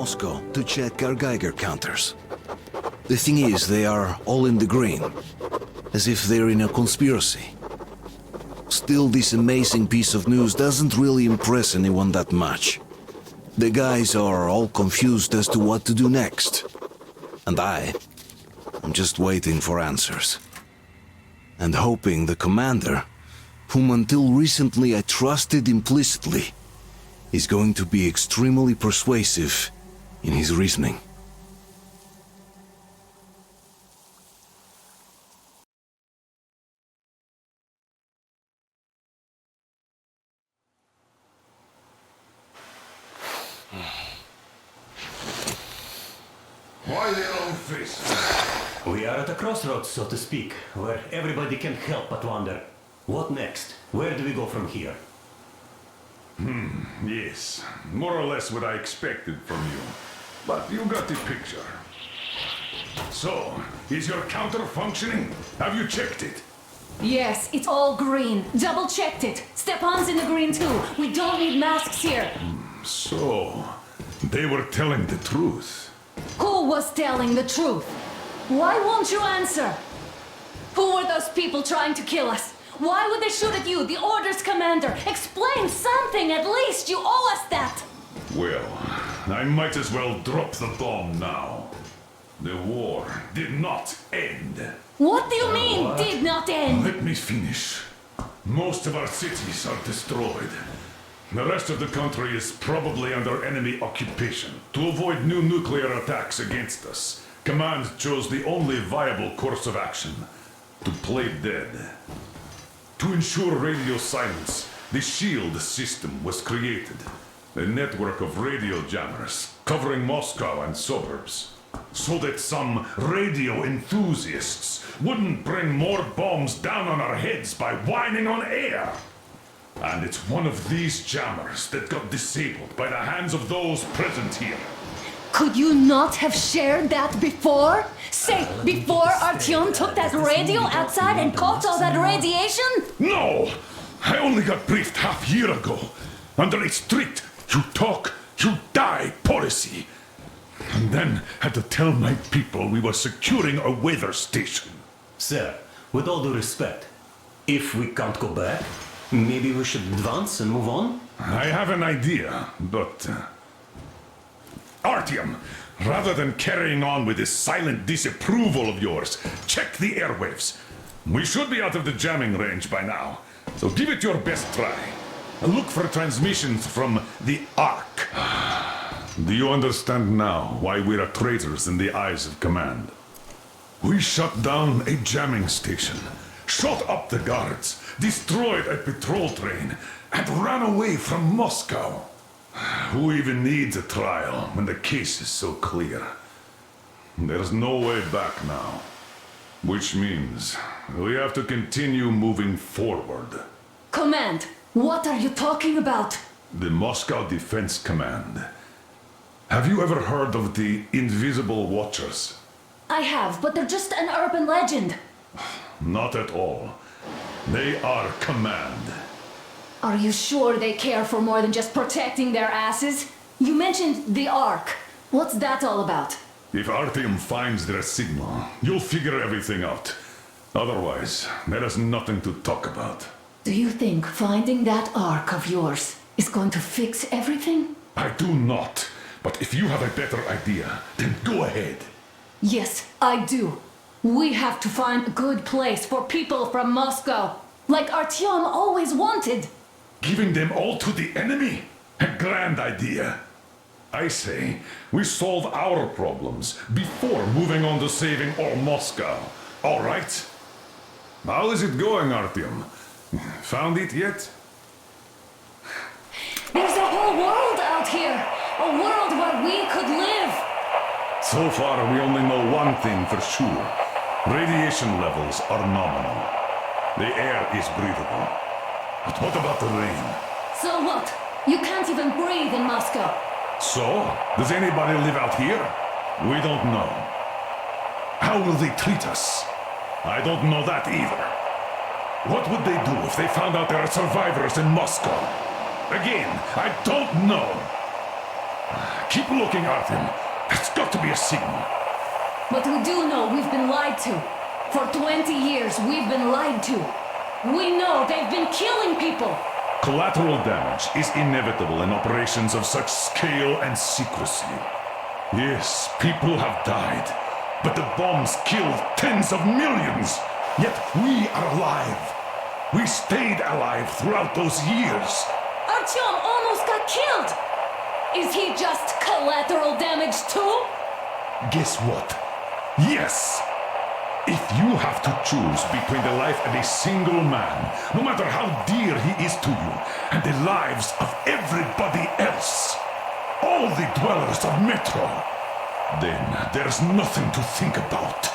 Moscow to check our Geiger counters. The thing is, they are all in the green, as if they're in a conspiracy. Still, this amazing piece of news doesn't really impress anyone that much. The guys are all confused as to what to do next. And I'm just waiting for answers. And hoping the commander, whom until recently I trusted implicitly, is going to be extremely persuasive in his reasoning. Why the long face? We are at a crossroads, so to speak, where everybody can't help but wonder, what next? Where do we go from here? Yes, more or less what I expected from you. But you got the picture. So, is your counter functioning? Have you checked it? Yes, it's all green. Double checked it. Stepan's in the green too. We don't need masks here. So, they were telling the truth. Who was telling the truth? Why won't you answer? Who were those people trying to kill us? Why would they shoot at you, the Order's commander? Explain something, at least! You owe us that! Well, I might as well drop the bomb now. The war did not end. What do you mean, did not end? Let me finish. Most of our cities are destroyed. The rest of the country is probably under enemy occupation. To avoid new nuclear attacks against us, Command chose the only viable course of action: to play dead. To ensure radio silence, the SHIELD system was created. A network of radio jammers covering Moscow and suburbs. So that some radio enthusiasts wouldn't bring more bombs down on our heads by whining on air. And it's one of these jammers that got disabled by the hands of those present here. Could you not have shared that before? Say, before Artyom took that radio outside and caught all that radiation? No! I only got briefed half year ago. Under a strict, you talk, you die policy. And then had to tell my people we were securing a weather station. Sir, with all due respect, if we can't go back, maybe we should advance and move on? I have an idea, but... Artyom, rather than carrying on with this silent disapproval of yours, check the airwaves. We should be out of the jamming range by now, so give it your best try. Look for transmissions from the Ark. Do you understand now why we're traitors in the eyes of Command? We shut down a jamming station, shot up the guards, destroyed a patrol train, and ran away from Moscow. Who even needs a trial when the case is so clear? There's no way back now. Which means we have to continue moving forward. Command, what are you talking about? The Moscow Defense Command. Have you ever heard of the Invisible Watchers? I have, but they're just an urban legend. Not at all. They are Command. Are you sure they care for more than just protecting their asses? You mentioned the Ark. What's that all about? If Artyom finds their signal, you'll figure everything out. Otherwise, there is nothing to talk about. Do you think finding that Ark of yours is going to fix everything? I do not. But if you have a better idea, then go ahead. Yes, I do. We have to find a good place for people from Moscow, like Artyom always wanted. Giving them all to the enemy? A grand idea. I say, we solve our problems before moving on to saving all Moscow. All right? How is it going, Artyom? Found it yet? There's a whole world out here. A world where we could live. So far, we only know one thing for sure. Radiation levels are nominal. The air is breathable. But what about the rain? So what? You can't even breathe in Moscow. So? Does anybody live out here? We don't know. How will they treat us? I don't know that either. What would they do if they found out there are survivors in Moscow? Again, I don't know. Keep looking, Artyom. There's got to be a signal. But we do know we've been lied to. For 20 years, we've been lied to. We know they've been killing people. Collateral damage is inevitable in operations of such scale and secrecy. Yes, people have died, but the bombs killed tens of millions. Yet we are alive. We stayed alive throughout those years. Artyom almost got killed. Is he just collateral damage too? Guess what? Yes! If you have to choose between the life of a single man, no matter how dear he is to you, and the lives of everybody else, all the dwellers of Metro, then there's nothing to think about.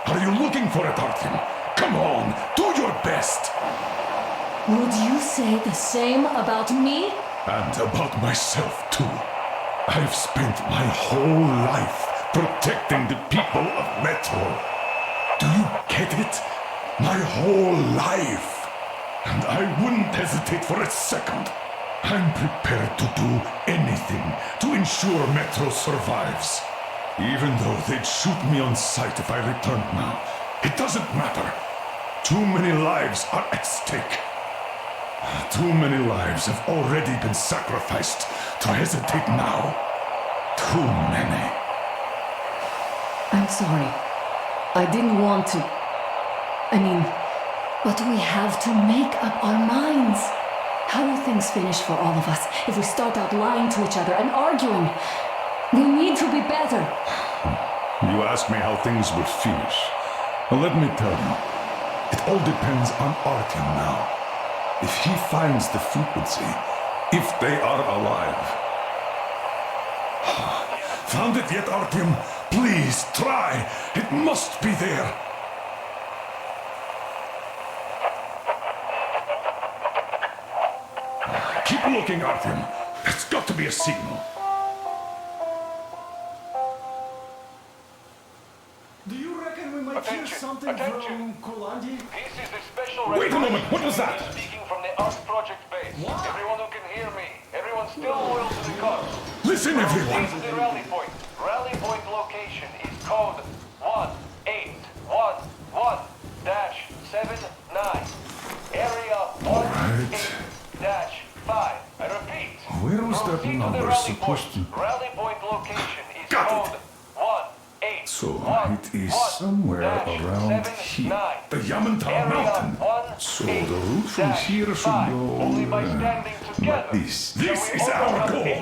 Are you looking for it, Artyom? Come on, do your best! Would you say the same about me? And about myself, too. I've spent my whole life protecting the people of Metro. Do you get it? My whole life. And I wouldn't hesitate for a second. I'm prepared to do anything to ensure Metro survives. Even though they'd shoot me on sight if I returned now. It doesn't matter. Too many lives are at stake. Too many lives have already been sacrificed to hesitate now. Too many. I'm sorry. I didn't want to. But we have to make up our minds. How will things finish for all of us if we start out lying to each other and arguing? We need to be better. You ask me how things will finish. Well, let me tell you. It all depends on Artyom now. If he finds the frequency, if they are alive. Found it yet, Artyom? Please, try. It must be there. Keep looking, Artyom. There's got to be a signal. Do you reckon we might hear something from Kolandi? This is the special Wait a moment, what was that? Speaking from the ARC project base. What? Everyone who can hear me. Everyone still loyal to the cause. Listen, everyone. This is the rally point. Rally point location is code 1811-79. Area 18-5. I repeat. Where was that Proceed to the number rally supposed point. to... Rally point location is Got it. code 18. So, it is somewhere around here. The Yamantau Mountain. So, the route from here should go... like this. This is our goal.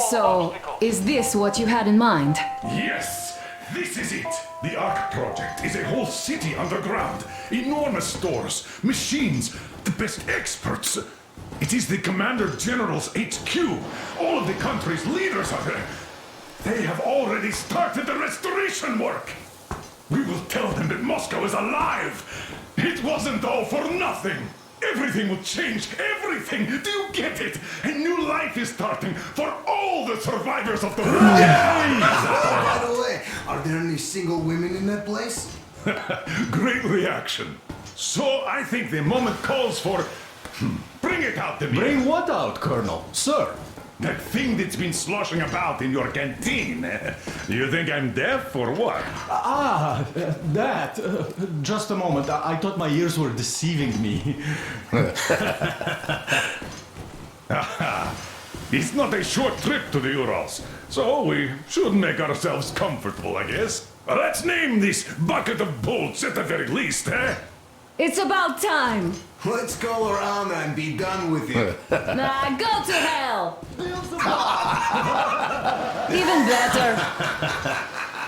So, is this what you had in mind? Yes, this is it. The ARC project is a whole city underground. Enormous stores, machines, the best experts. It is the Commander General's HQ. All of the country's leaders are there. They have already started the restoration work. We will tell them that Moscow is alive. It wasn't all for nothing. Everything will change. Everything. Do you get it? A new life is starting for all the survivors of the war. By the way, are there any single women in that place? Great reaction. So I think the moment calls for... Bring it out to me. Bring what out, Colonel? Sir? That thing that's been sloshing about in your canteen. You think I'm deaf or what? That. Just a moment. I thought my ears were deceiving me. It's not a short trip to the Urals, so we should make ourselves comfortable, I guess. Let's name this bucket of bolts at the very least, eh? It's about time. Let's go around and be done with it. Nah, go to hell. Even better.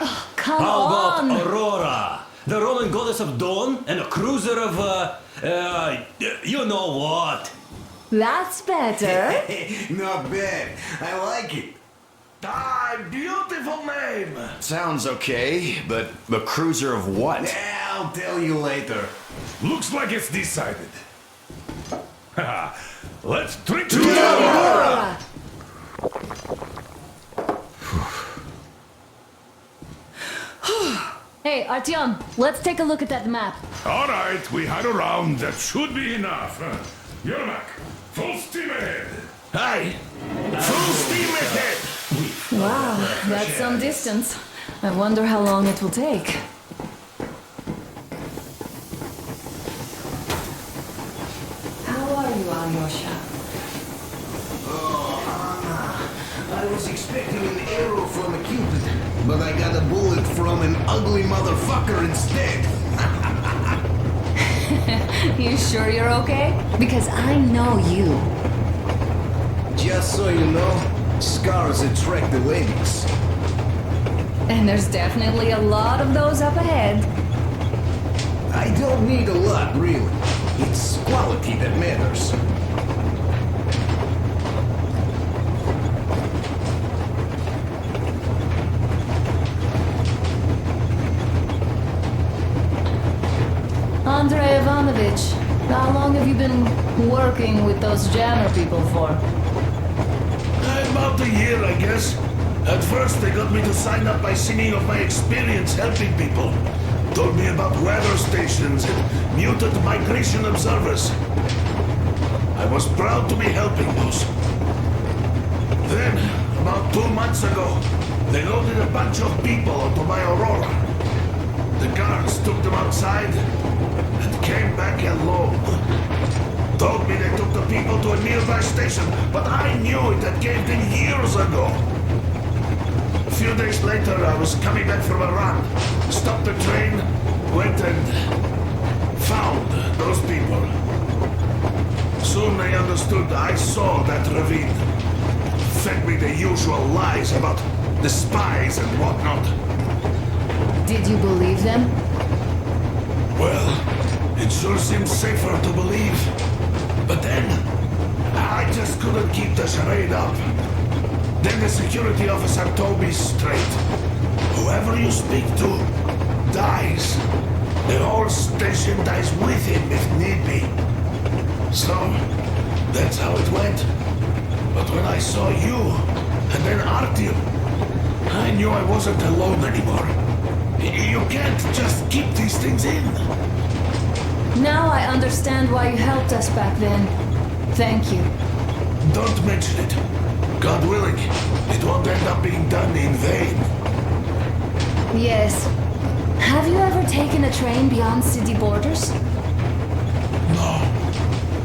Oh, come How on. about Aurora? The Roman goddess of dawn and a cruiser of, you know what? That's better. Not bad. I like it. Ah, beautiful name! Sounds okay, but the cruiser of what? Yeah, I'll tell you later. Looks like it's decided. Let's drink to Aurora. Hey, Artyom, let's take a look at that map. All right, we had a round. That should be enough. Yermak, full steam ahead. Aye. Full steam ahead. Wow, that's some distance. I wonder how long it will take. How are you, Alyosha? I was expecting an arrow from a Cupid, but I got a bullet from an ugly motherfucker instead. You sure you're okay? Because I know you. Just so you know, scars attract the ladies. And there's definitely a lot of those up ahead. I don't need a lot, really. It's quality that matters. Andrei Ivanovich, how long have you been working with those jammer people for? About a year, I guess. At first, they got me to sign up by singing of my experience helping people. Told me about weather stations and muted migration observers. I was proud to be helping those. Then, about 2 months ago, they loaded a bunch of people onto my Aurora. The guards took them outside and came back alone. Told me they took the people to a nearby station, but I knew it had caved in years ago. A few days later, I was coming back from a run. Stopped the train, went and found those people. Soon they understood I saw that ravine. Fed me the usual lies about the spies and whatnot. Did you believe them? Well, it sure seems safer to believe. But then, I just couldn't keep the charade up. Then the security officer told me straight. Whoever you speak to dies. The whole station dies with him if need be. So, that's how it went. But when I saw you, and then Artyom, I knew I wasn't alone anymore. You can't just keep these things in. Now I understand why you helped us back then. Thank you. Don't mention it. God willing, it won't end up being done in vain. Yes. Have you ever taken a train beyond city borders? No,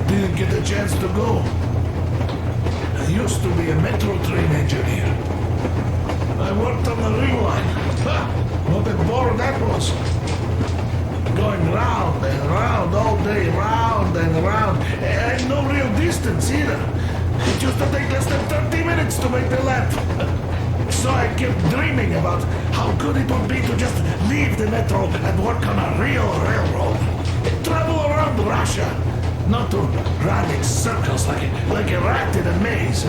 didn't get a chance to go. I used to be a metro train engineer. I worked on the ring line. Ha! What a bore that was. Going round and round all day, round and round, and no real distance either. It used to take less than 30 minutes to make the lap. So I kept dreaming about how good it would be to just leave the metro and work on a real railroad. Travel around Russia, not to run in circles like a rat in a maze.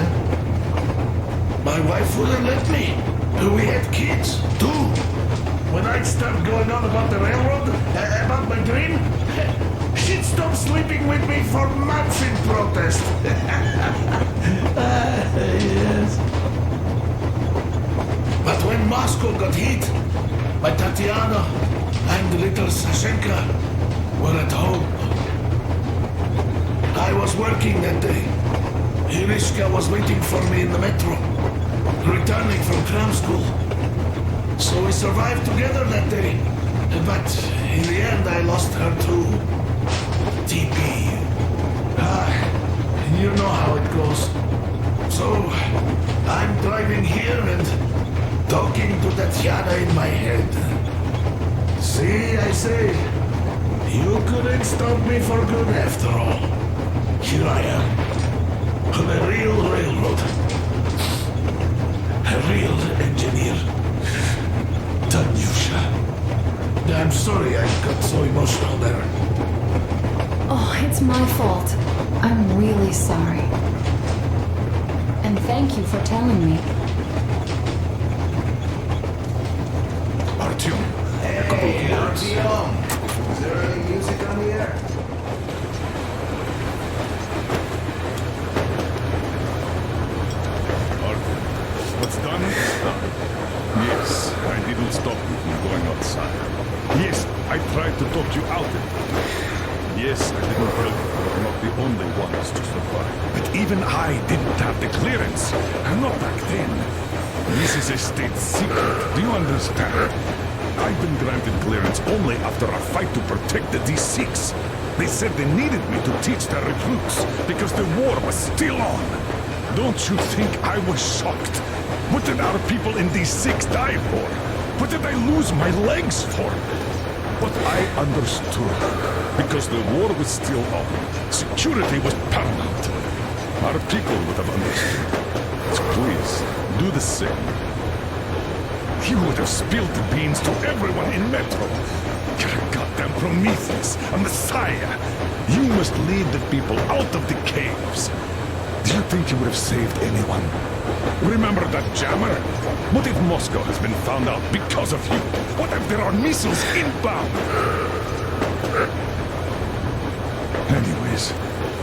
My wife wouldn't let me. We had kids, too. When I'd start going on about the railroad, about my dream, she'd stop sleeping with me for months in protest. Yes. But when Moscow got hit, my Tatiana and little Sashenka were at home. I was working that day. Irishka was waiting for me in the metro, returning from cram school. So we survived together that day. But in the end, I lost her too. TP. You know how it goes. So, I'm driving here and talking to Tatiana in my head. See, I say, you couldn't stop me for good after all. Here I am, on a real railroad. A real engineer. Tanyusha. I'm sorry I got so emotional there. Oh, it's my fault. I'm really sorry. And thank you for telling me. Artyom, Hey, Artyom! Is there any music on the air? Artyom, what's done is done. Yes, I didn't stop you from going outside. Yes, I tried to talk you out of it. Yes, I didn't help you. You're not the only ones to survive. But even I didn't have the clearance. Not back then. This is a state secret. Do you understand? I've been granted clearance only after a fight to protect the D6. They said they needed me to teach their recruits because the war was still on. Don't you think I was shocked? What did our people in D6 die for? What did I lose my legs for? But I understood, because the war was still on. Security was paramount. Our people would have understood. So please, do the same. You would have spilled the beans to everyone in Metro. You're a goddamn Prometheus, a messiah. You must lead the people out of the caves. Do you think you would have saved anyone? Remember that jammer? What if Moscow has been found out because of you? What if there are missiles inbound? Anyways,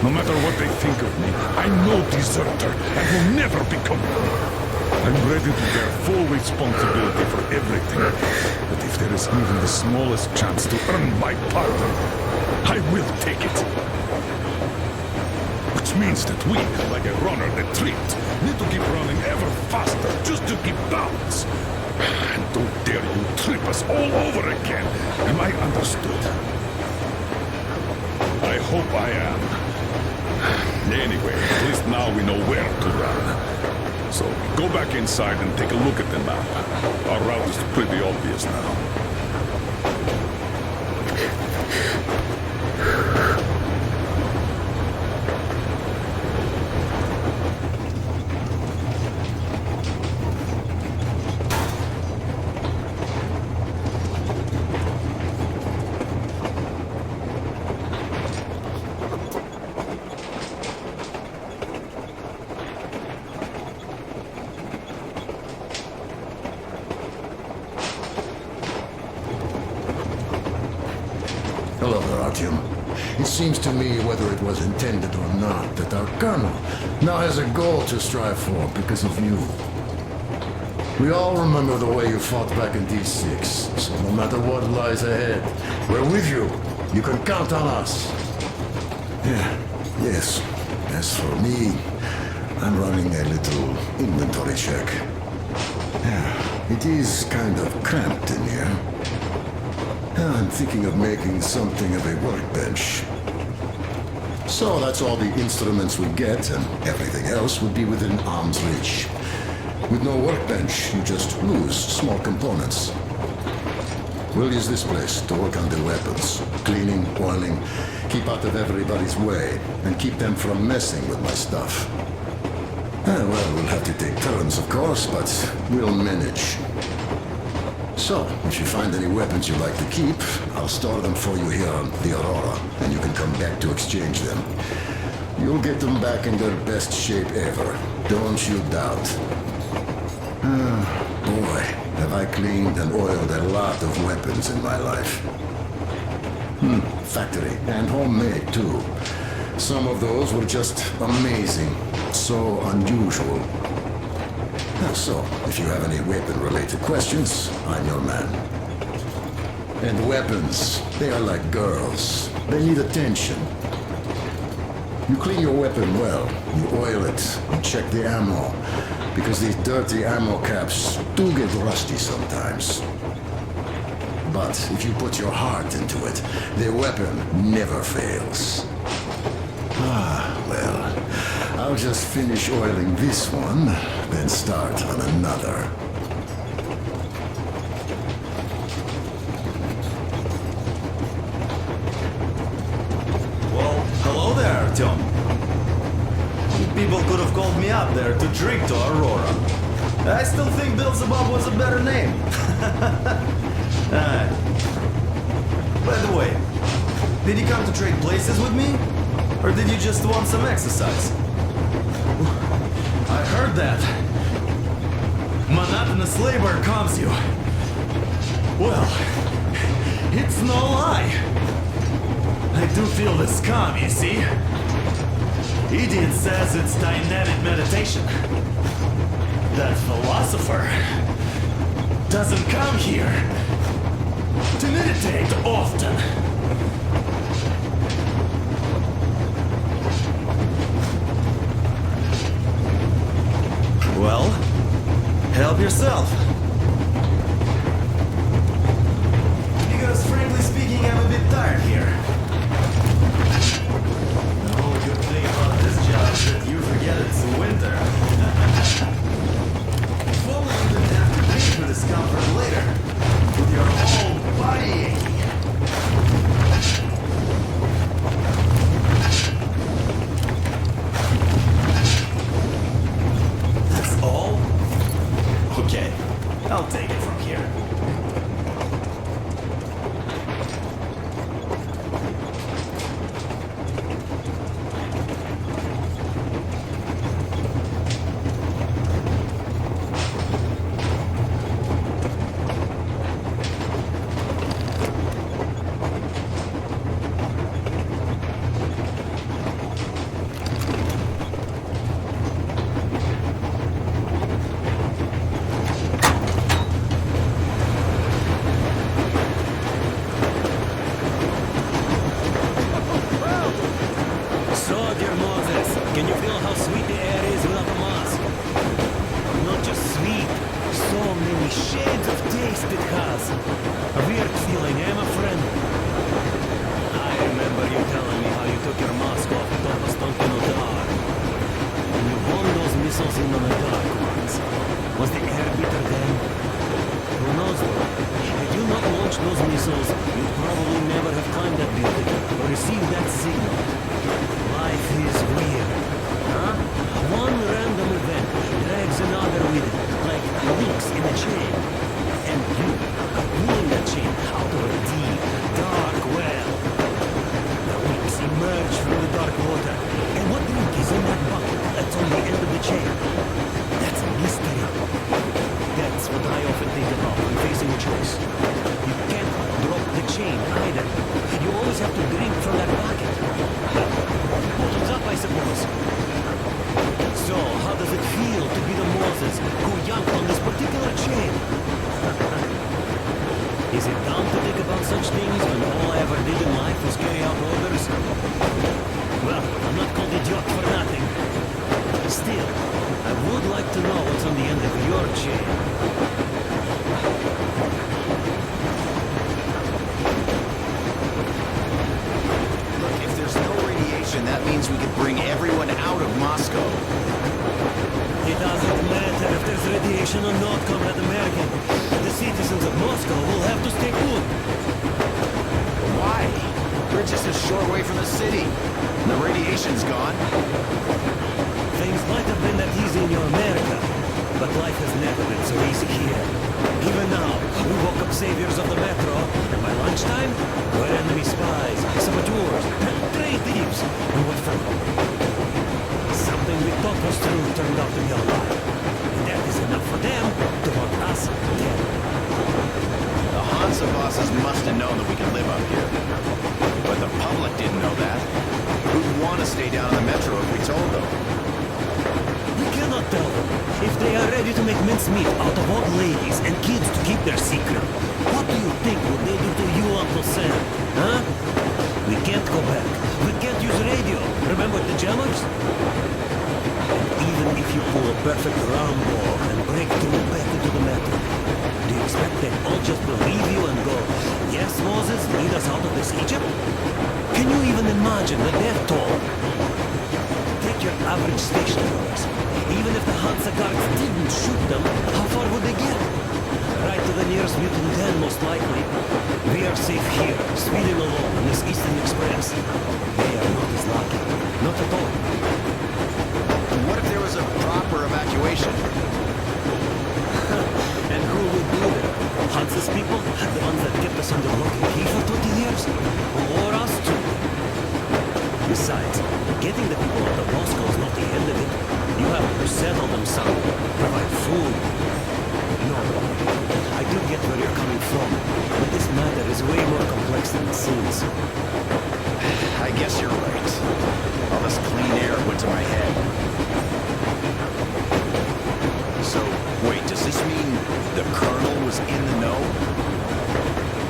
no matter what they think of me, I'm no deserter and will never become one. I'm ready to bear full responsibility for everything. But if there is even the smallest chance to earn my pardon, I will take it. Which means that we, like a runner that tripped, need to keep running ever faster just to keep balance. And don't dare you trip us all over again. Am I understood? I hope I am. Anyway, at least now we know where to run. So go back inside and take a look at the map. Our route is pretty obvious now. Hello there, Artyom. It seems to me, whether it was intended or not, that our colonel now has a goal to strive for because of you. We all remember the way you fought back in D6, so no matter what lies ahead, we're with you. You can count on us. Yes. As for me, I'm running a little inventory check. It is kind of cramped in here. I'm thinking of making something of a workbench. So that's all the instruments we get, and everything else would be within arm's reach. With no workbench, you just lose small components. We'll use this place to work on the weapons. Cleaning, oiling, keep out of everybody's way, and keep them from messing with my stuff. Well, we'll have to take turns, of course, but we'll manage. So, if you find any weapons you'd like to keep, I'll store them for you here on the Aurora, and you can come back to exchange them. You'll get them back in their best shape ever. Don't you doubt. Boy, have I cleaned and oiled a lot of weapons in my life. Factory and homemade, too. Some of those were just amazing. So unusual. So, if you have any weapon-related questions, I'm your man. And weapons, they are like girls. They need attention. You clean your weapon well, you oil it, you check the ammo, because these dirty ammo caps do get rusty sometimes. But if you put your heart into it, the weapon never fails. Well, I'll just finish oiling this one, then start on another. Well, hello there, Artyom. People could have called me up there to drink to Aurora. I still think Beelzebub was a better name. By the way, did you come to trade places with me? Or did you just want some exercise? I heard that. Monotonous labor calms you. Well, it's no lie. I do feel this calm, you see? Idiot says it's dynamic meditation. That philosopher doesn't come here to meditate often. job yourself. Because frankly speaking, I'm a bit tired here. The whole good thing about this job is that you forget it's winter. If only you didn't have to pay for discomfort later. With your whole body aching. That's all? Okay, I'll take it from here.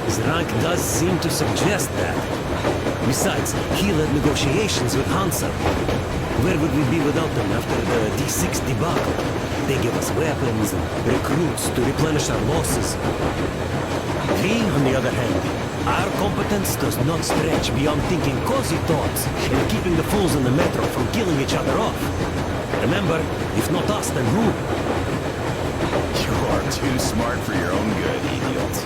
His rank does seem to suggest that. Besides, he led negotiations with Hansa. Where would we be without them after the D6 debacle? They give us weapons and recruits to replenish our losses. We, on the other hand, our competence does not stretch beyond thinking cozy thoughts and keeping the fools in the metro from killing each other off. Remember, if not us, then who? You are too smart for your own good, idiots.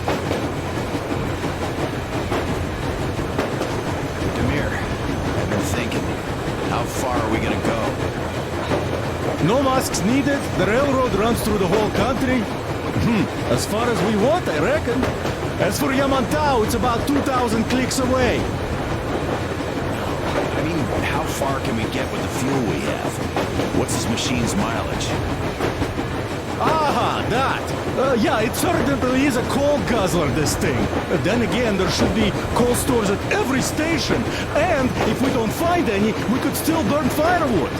Demir, I've been thinking. How far are we gonna go? No masks needed. The railroad runs through the whole country. As far as we want, I reckon. As for Yamantau, it's about 2,000 clicks away. I mean, how far can we get with the fuel we have? What's this machine's mileage? Aha, that! Yeah, it certainly is a coal guzzler, this thing. Then again, there should be coal stores at every station. And if we don't find any, we could still burn firewood.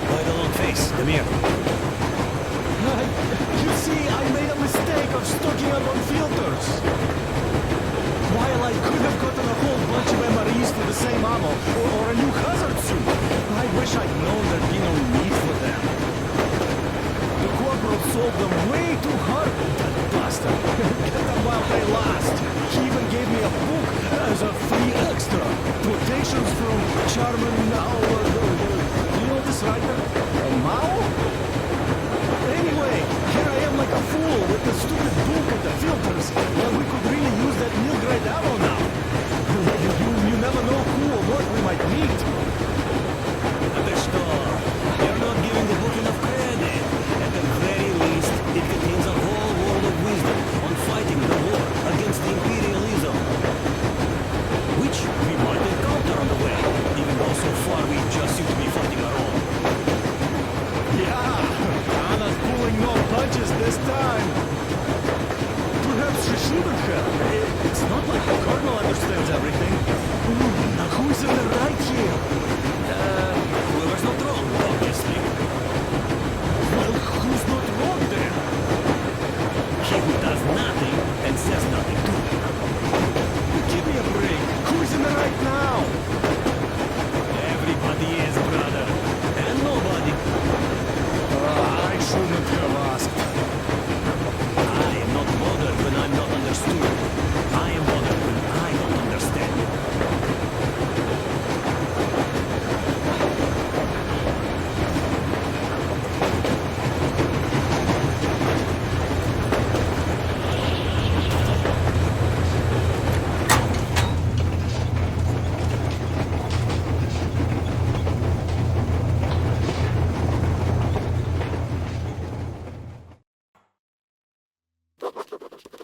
Why the long face, Demir? You see, I made a mistake of stocking up on filters. While I could have gotten a whole bunch of MREs for the same ammo, or a new hazard suit, I wish I'd known there'd be no need for them. The corporal sold them way too hard, that bastard. Get them while they last. He even gave me a book as a free extra. Quotations from Charmin Mao. You know this writer? Mao? Anyway, here I am like a fool with the stupid book and the filters. Well, we could really use that meal-grade ammo now. You never know who or what we might meet. You're not giving the book enough credit. At the very least, it contains a whole world of wisdom on fighting the war against imperialism. Which we might encounter on the way, even though so far we just seem to be fighting our own. Yeah, Anna's pulling no punches this time. Perhaps she shouldn't have. It's not like the Colonel understands everything. Now who's in the right here? Whoever's not wrong, obviously. Well, who's not wrong then? He who does nothing and says nothing too. Give me a break. Who's in the right now? Everybody is, brother. And nobody. I shouldn't have asked. I am not bothered when I'm not understood. I am bothered when I don't understand.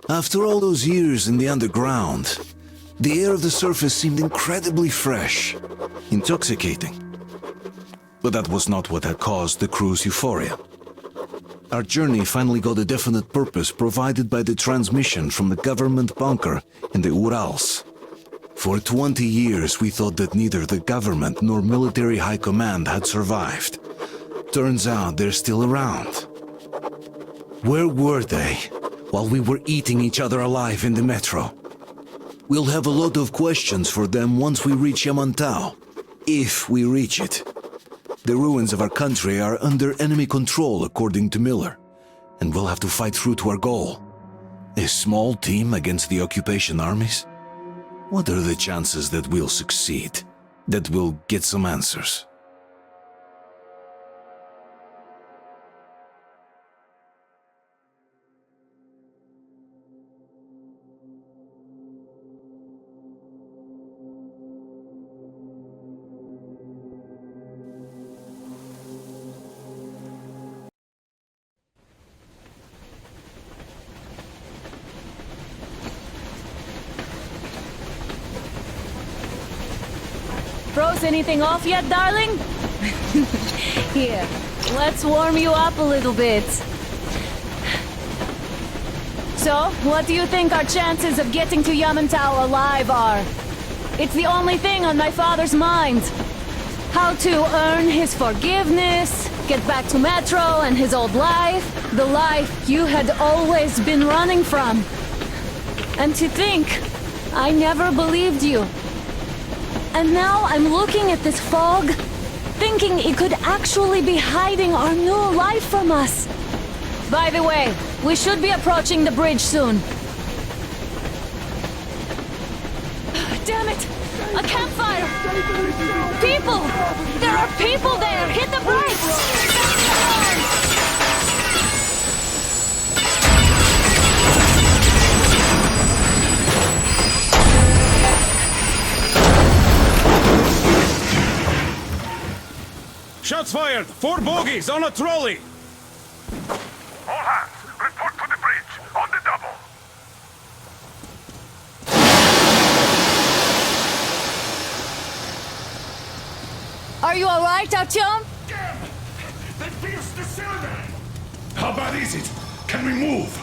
After all those years in the underground, the air of the surface seemed incredibly fresh, intoxicating. But that was not what had caused the crew's euphoria. Our journey finally got a definite purpose provided by the transmission from the government bunker in the Urals. For 20 years we thought that neither the government nor military high command had survived. Turns out they're still around. Where were they while we were eating each other alive in the metro? We'll have a lot of questions for them once we reach Yamantau, if we reach it. The ruins of our country are under enemy control, according to Miller, and we'll have to fight through to our goal. A small team against the occupation armies? What are the chances that we'll succeed, that we'll get some answers? Froze anything off yet, darling? Here, let's warm you up a little bit. So, what do you think our chances of getting to Yamantau alive are? It's the only thing on my father's mind. How to earn his forgiveness, get back to Metro and his old life, the life you had always been running from. And to think, I never believed you. And now I'm looking at this fog, thinking it could actually be hiding our new life from us. By the way, we should be approaching the bridge soon. Damn it! A campfire! People! There are people there! Hit the brakes! Shots fired! 4 bogies on a trolley! All hands, report to the bridge, on the double. Are you alright, Artyom? Damn! They pierced the cylinder! How bad is it? Can we move?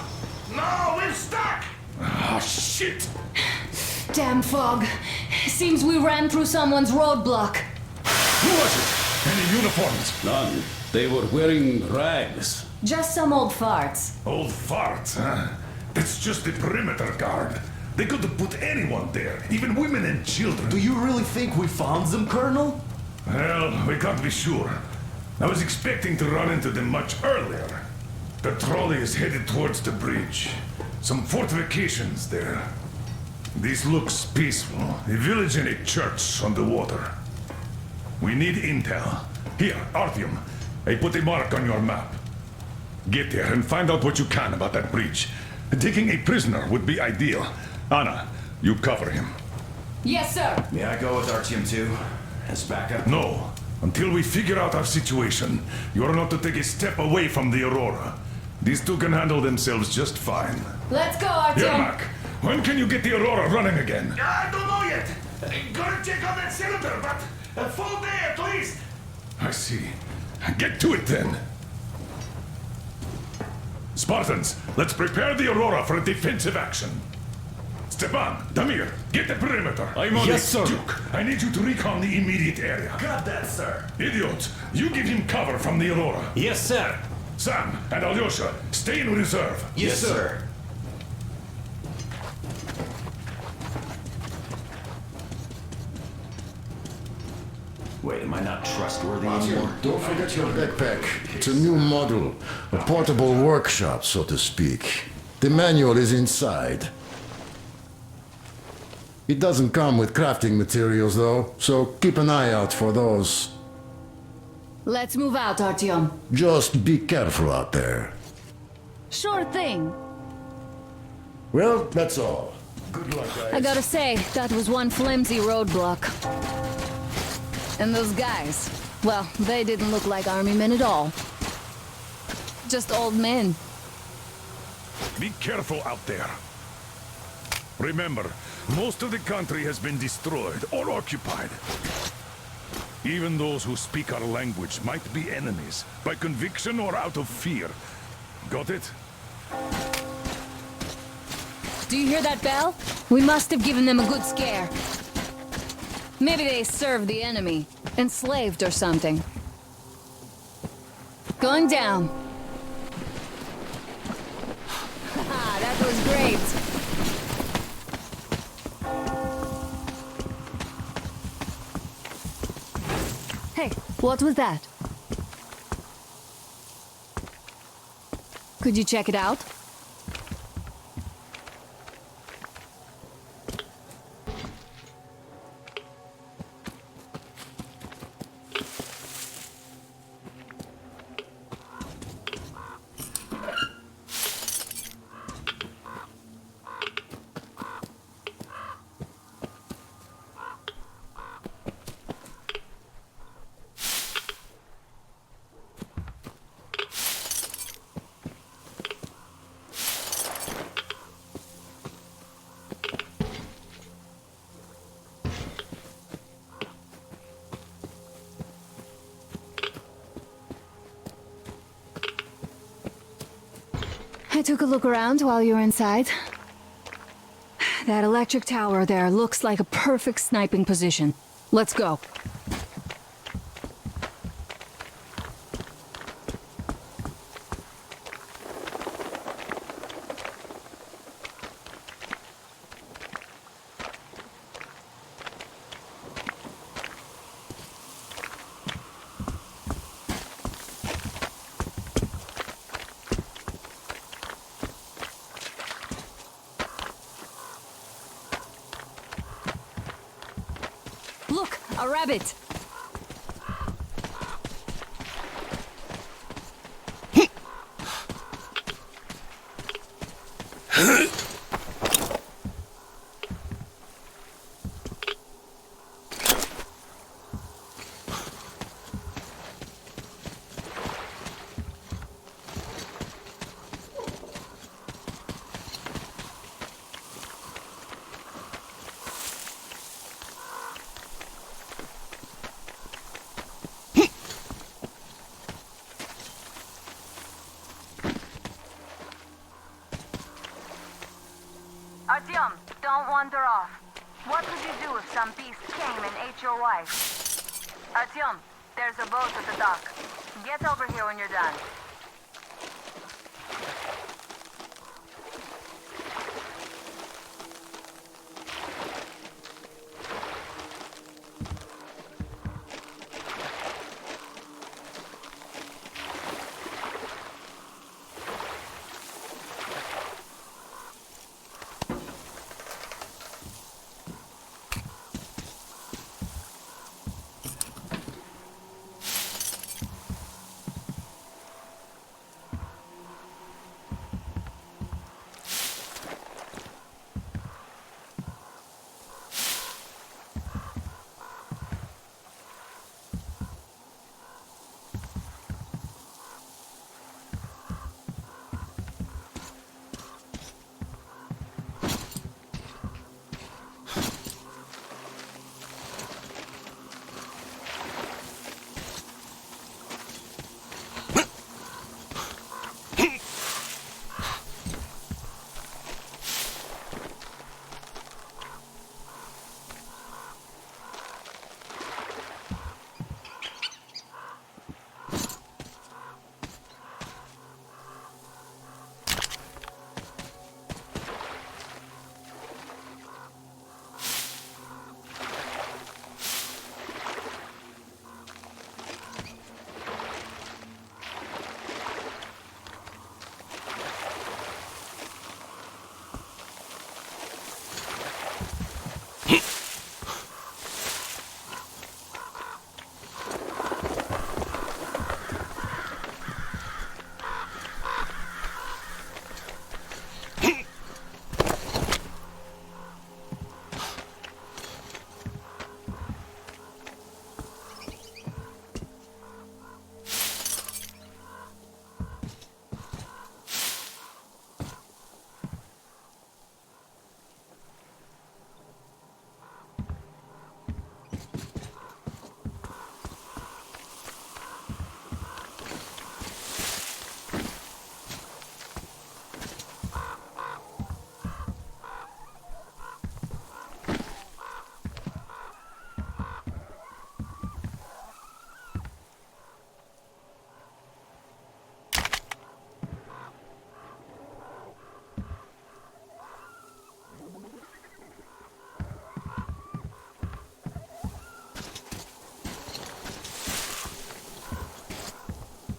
No, we're stuck! Ah, shit! Damn fog. Seems we ran through someone's roadblock. Who was it? Any uniforms? None. They were wearing rags. Just some old farts. Old farts, huh? That's just the perimeter guard. They could have put anyone there, even women and children. Do you really think we found them, Colonel? Well, we can't be sure. I was expecting to run into them much earlier. The trolley is headed towards the bridge. Some fortifications there. This looks peaceful. A village and a church on the water. We need intel. Here, Artyom. I put a mark on your map. Get there and find out what you can about that bridge. Taking a prisoner would be ideal. Anna, you cover him. Yes, sir. May I go with Artyom too? As backup? No. Until we figure out our situation, you are not to take a step away from the Aurora. These two can handle themselves just fine. Let's go, Artyom. Yermak, when can you get the Aurora running again? I don't know yet. Gotta check on that cylinder, but a full day at least. I see. Get to it then. Spartans, let's prepare the Aurora for a defensive action. Stepan, Damir, get the perimeter. I'm on Yes, it. sir. Duke, I need you to recon the immediate area. Got that, sir. Idiot, you give him cover from the Aurora. Yes, sir. Sam and Alyosha, stay in reserve. Yes, sir. Wait, am I not trustworthy anymore? Don't forget your backpack. It's a new model. A portable workshop, so to speak. The manual is inside. It doesn't come with crafting materials, though, so keep an eye out for those. Let's move out, Artyom. Just be careful out there. Sure thing. Well, that's all. Good luck, guys. I gotta say, that was one flimsy roadblock. And those guys, well, they didn't look like army men at all. Just old men. Be careful out there. Remember, most of the country has been destroyed or occupied. Even those who speak our language might be enemies, by conviction or out of fear. Got it? Do you hear that bell? We must have given them a good scare. Maybe they served the enemy, enslaved or something. Going down. Haha, that was great. Hey, what was that? Could you check it out? I took a look around while you were inside. That electric tower there looks like a perfect sniping position. Let's go. Look, a rabbit! Artyom, don't wander off. What would you do if some beast came and ate your wife? Artyom, there's a boat at the dock. Get over here when you're done.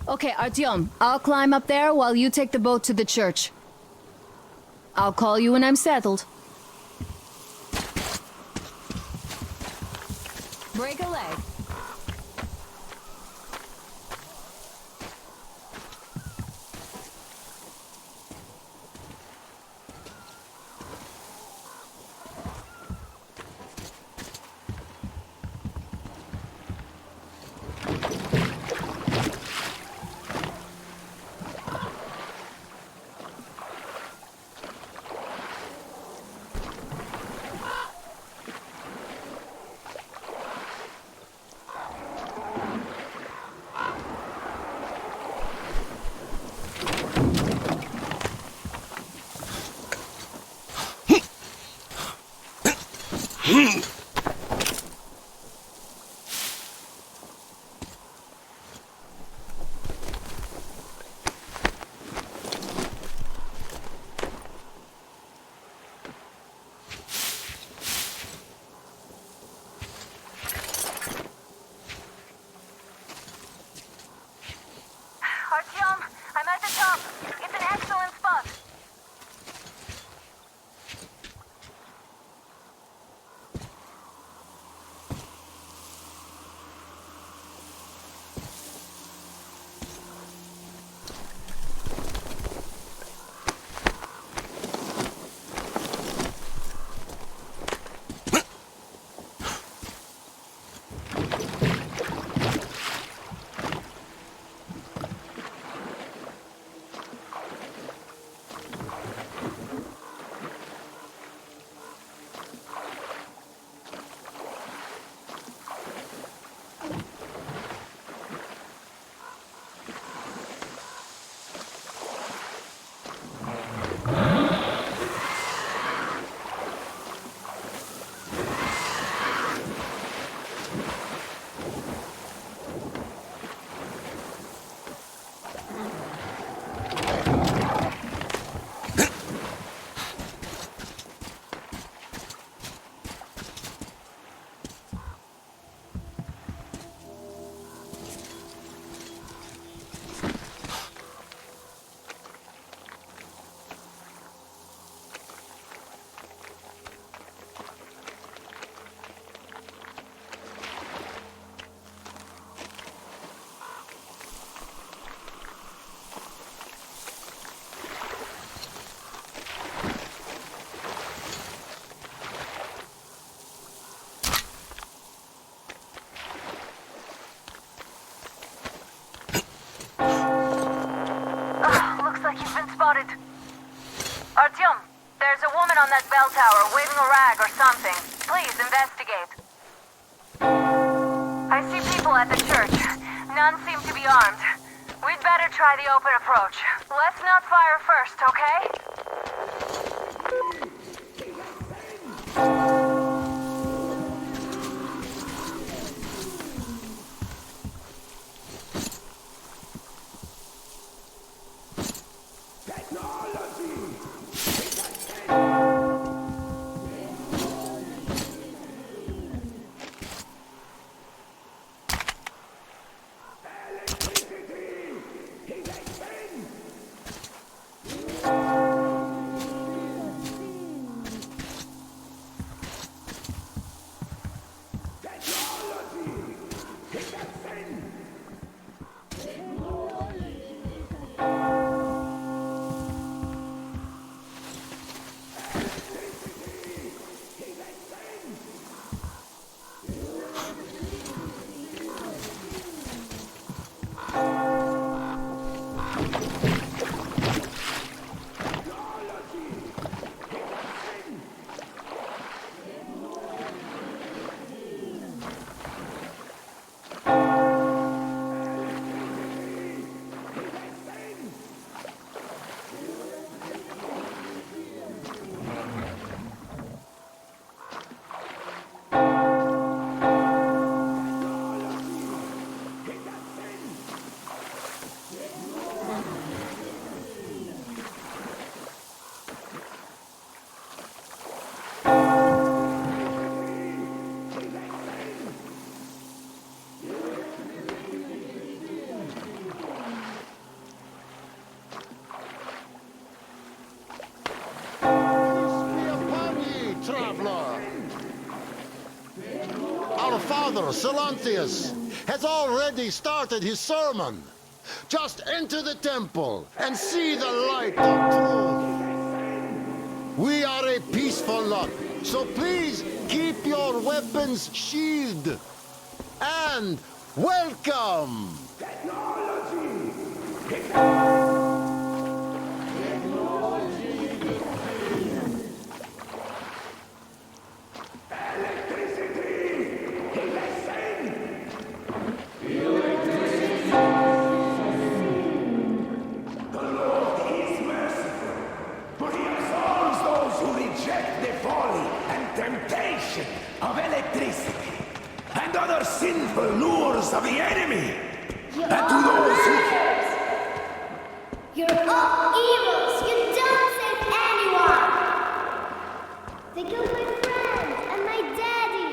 Okay, Artyom, I'll climb up there while you take the boat to the church. I'll call you when I'm settled. Break a leg. Artyom, I'm at the top. It's an excellent spot. tower, waving a rag or something. Please investigate. I see people at the church. None seem to be armed. We'd better try the open approach. Let's not fire first, okay? Father Silanthius has already started his sermon. Just enter the temple and see the light of truth. We are a peaceful lot, so please keep your weapons sheathed. And welcome! Sinful lures of the enemy, and to those who... You're all evils! You don't save anyone! They killed my friend and my daddy!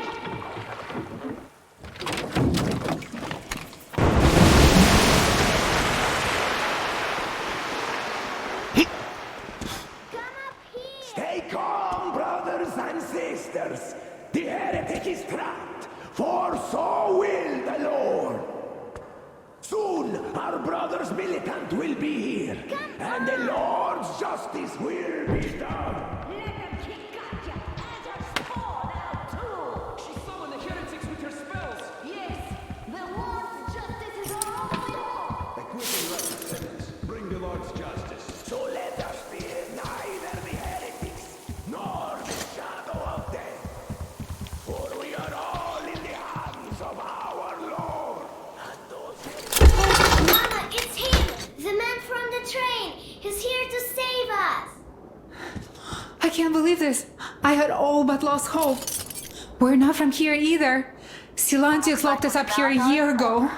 Come up here! Stay calm, brothers and sisters! The heretic is trapped! For so will the Lord. Soon our brother's militant will be here, and the Lord's justice will be done. Let them kick at you, and her spawn out too! She summoned the heretics with her spells! Yes, the Lord's justice is our only hope! Equipping righteous sentence, bring the Lord's justice. So let us fear neither the heretics, nor the shadow of death. For we are all of our Lord. Mama, it's him! The man from the train! He's here to save us! I can't believe this. I had all but lost hope. We're not from here either. Silanthius locked us up here a year ago.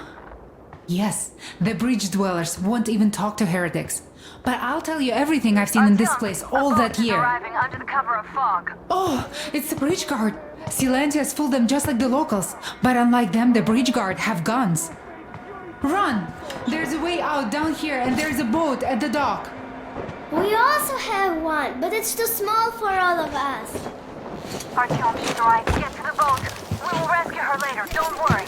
Yes, the bridge dwellers won't even talk to heretics. But I'll tell you everything I've seen in this place all that year. Arriving under the cover of fog. Oh, it's the bridge guard. Silanthius fooled them just like the locals, but unlike them, the bridge guard have guns. Run! There's a way out down here, and there's a boat at the dock. We also have one, but it's too small for all of us. Artyom, she's right. Get to the boat. We will rescue her later. Don't worry.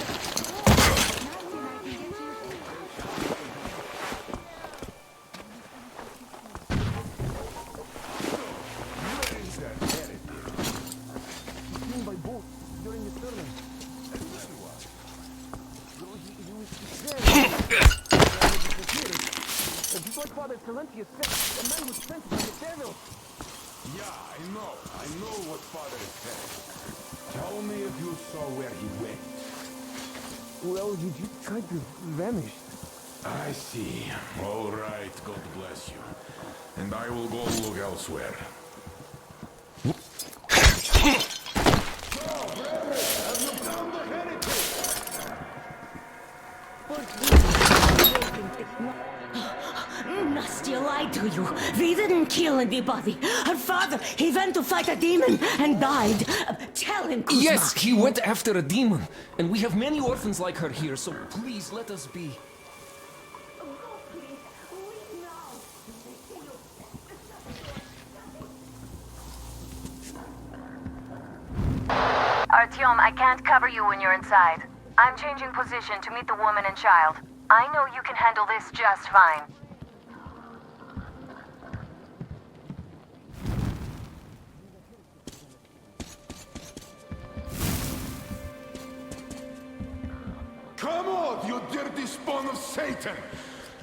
Just like Father Silanthius said, the man was sent by the devil. Yeah, I know what Father is saying. Tell me if you saw where he went. Well, he just kind of vanished. I see. All right, God bless you. And I will go look elsewhere. Nastia lied to you. We didn't kill anybody. Her father, he went to fight a demon and died. Tell him, Kuzma. Yes, he went after a demon. And we have many orphans like her here, so please let us be. Artyom, I can't cover you when you're inside. I'm changing position to meet the woman and child. I know you can handle this just fine. Come out, you dirty spawn of Satan!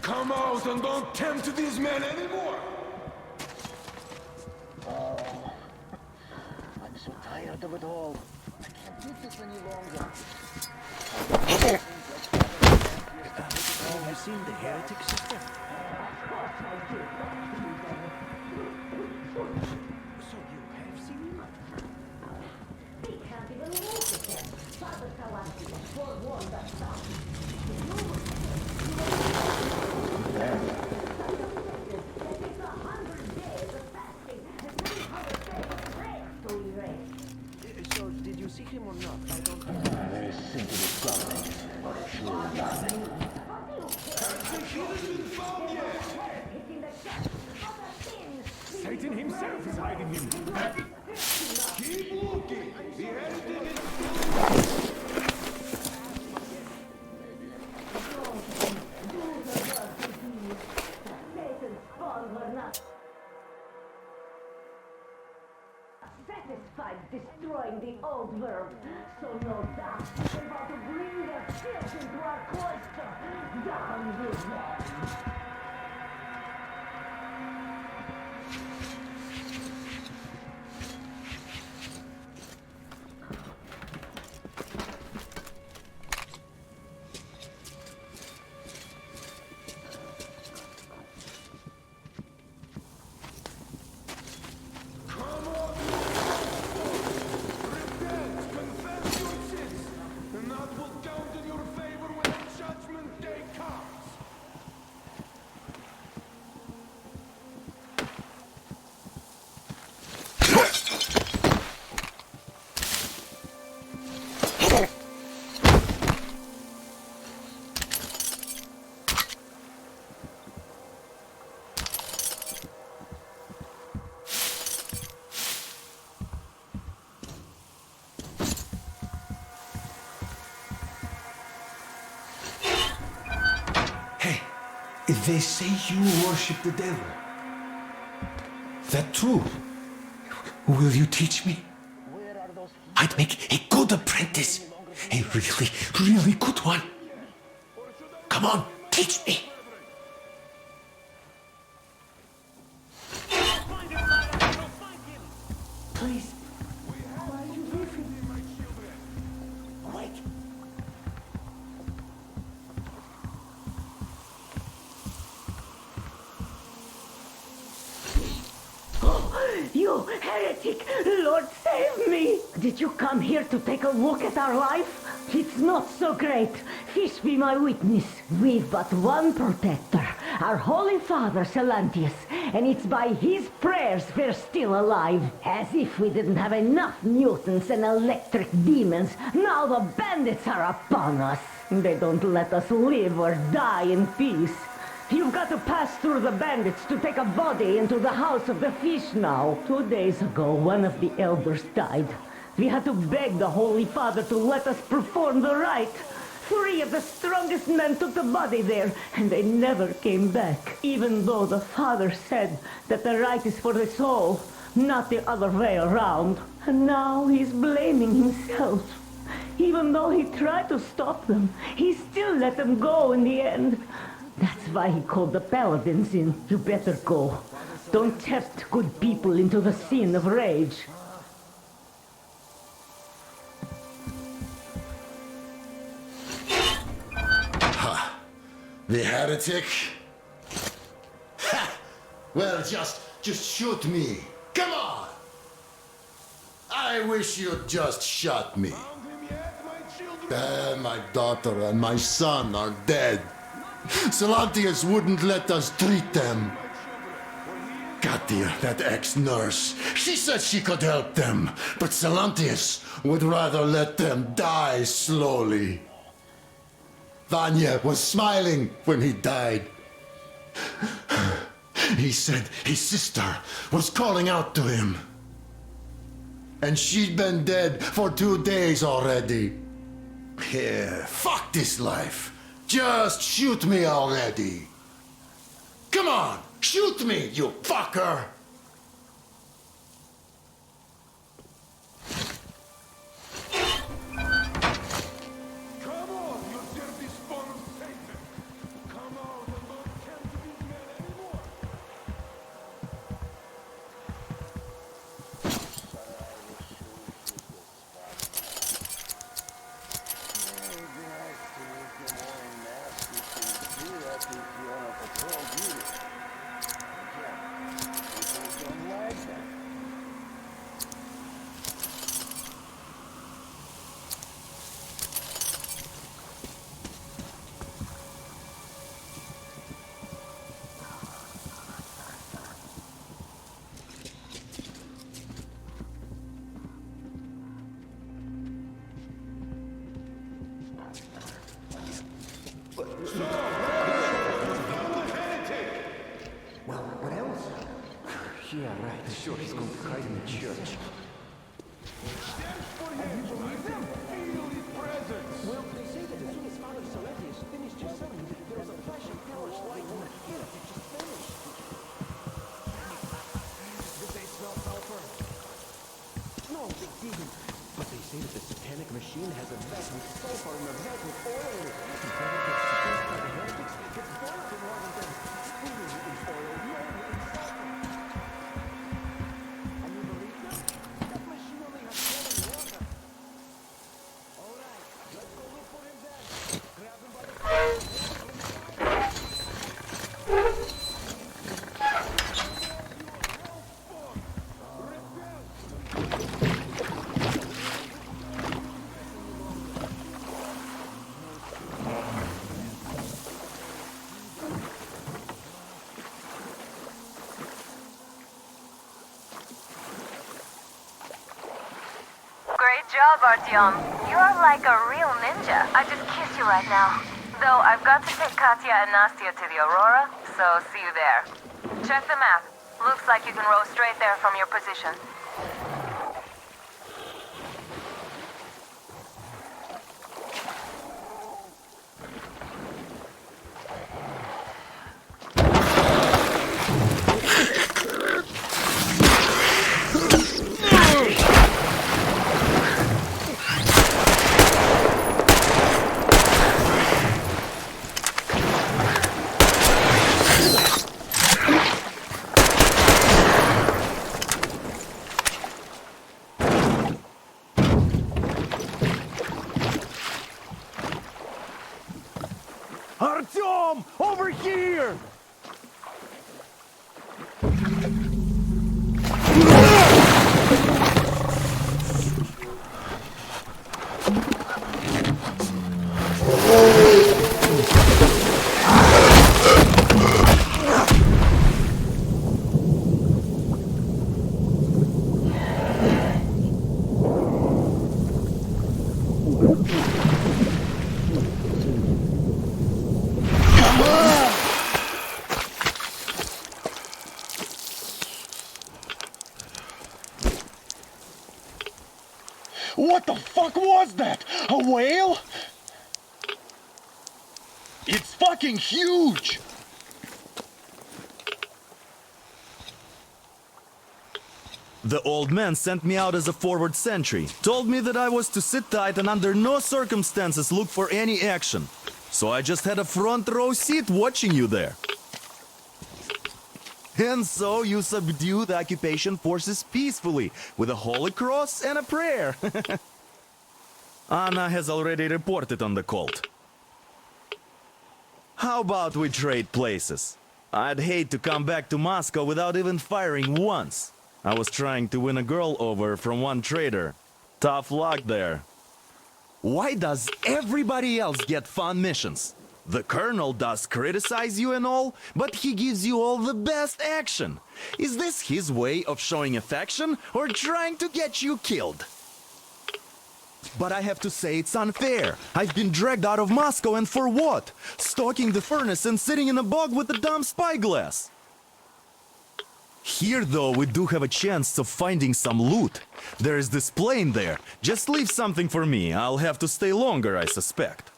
Come out and don't tempt these men anymore! I'm so tired of it all. I can't do this any longer. Have you seen the heretic sister? So you have seen him? They can't even look at them. Father Kalaki forewarned us now. It's 100 days of fasting and 300 days of prayer to erase. So, did you see him or not? I don't Very simple something, but sure nothing. Satan himself is hiding him. Keep looking. The heretic is... Satisfied destroying the old world, so no doubt they're about to bring their filth into our cloister. Down with them. They say you worship the devil. That true? Will you teach me? I'd make a good apprentice. A really, really good one. Come on, teach me. Please. You heretic! Lord, save me! Did you come here to take a look at our life? It's not so great. Fish be my witness. We've but one protector, our Holy Father, Salantius, and it's by his prayers we're still alive. As if we didn't have enough mutants and electric demons, now the bandits are upon us. They don't let us live or die in peace. You've got to pass through the bandits to take a body into the House of the Fish now. 2 days ago, one of the elders died. We had to beg the Holy Father to let us perform the rite. 3 of the strongest men took the body there, and they never came back. Even though the Father said that the rite is for the soul, not the other way around. And now he's blaming himself. Even though he tried to stop them, he still let them go in the end. That's why he called the paladins in. You better go. Don't tempt good people into the sin of rage. Ha! The heretic? Ha! Well, just shoot me. Come on! I wish you'd just shot me. My daughter and my son are dead. Silantius wouldn't let us treat them. Katia, that ex-nurse, she said she could help them, but Silantius would rather let them die slowly. Vanya was smiling when he died. He said his sister was calling out to him. And she'd been dead for 2 days already. Yeah, fuck this life. Just shoot me already. Come on, shoot me, you fucker! Well, what else? Yeah, right. Sure, he's going to hide in the church. And you believe them? Feel his presence. Well, they say that as soon as Father Celestius finished his sermon, there was a flash of power light and the heretic just vanished. This ain't smell sulfur. No, they didn't. But they say that the satanic machine has a vat with sulfur and a vat with oil in it. And when it gets seduced by the heretics, it's boiled in rather than spooning it in oil, no, in sulfur. And you believe that? That machine only has boiling water. All right, let's go look for him then. Grab him by the Great job, Artyom. You're like a real ninja. I just kiss you right now. Though I've got to take Katya and Nastya to the Aurora, so see you there. Check the map. Looks like you can row straight there from your position. Artyom! Over here! What the fuck was that? A whale? It's fucking huge! The old man sent me out as a forward sentry. Told me that I was to sit tight and under no circumstances look for any action. So I just had a front row seat watching you there. And so you subdue the occupation forces peacefully, with a holy cross and a prayer. Anna has already reported on the cult. How about we trade places? I'd hate to come back to Moscow without even firing once. I was trying to win a girl over from one trader. Tough luck there. Why does everybody else get fun missions? The colonel does criticize you and all, but he gives you all the best action. Is this his way of showing affection or trying to get you killed? But I have to say it's unfair. I've been dragged out of Moscow, and for what? Stalking the furnace and sitting in a bog with a dumb spyglass. Here, though, we do have a chance of finding some loot. There is this plane there. Just leave something for me. I'll have to stay longer, I suspect.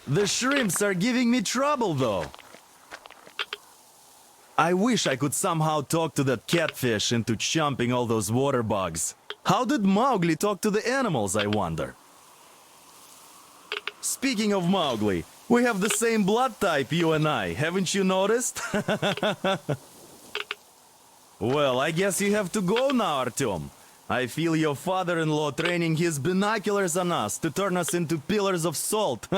The shrimps are giving me trouble, though. I wish I could somehow talk to that catfish into chomping all those water bugs. How did Mowgli talk to the animals, I wonder? Speaking of Mowgli, we have the same blood type, you and I. Haven't you noticed? Well, I guess you have to go now, Artyom. I feel your father-in-law training his binoculars on us to turn us into pillars of salt.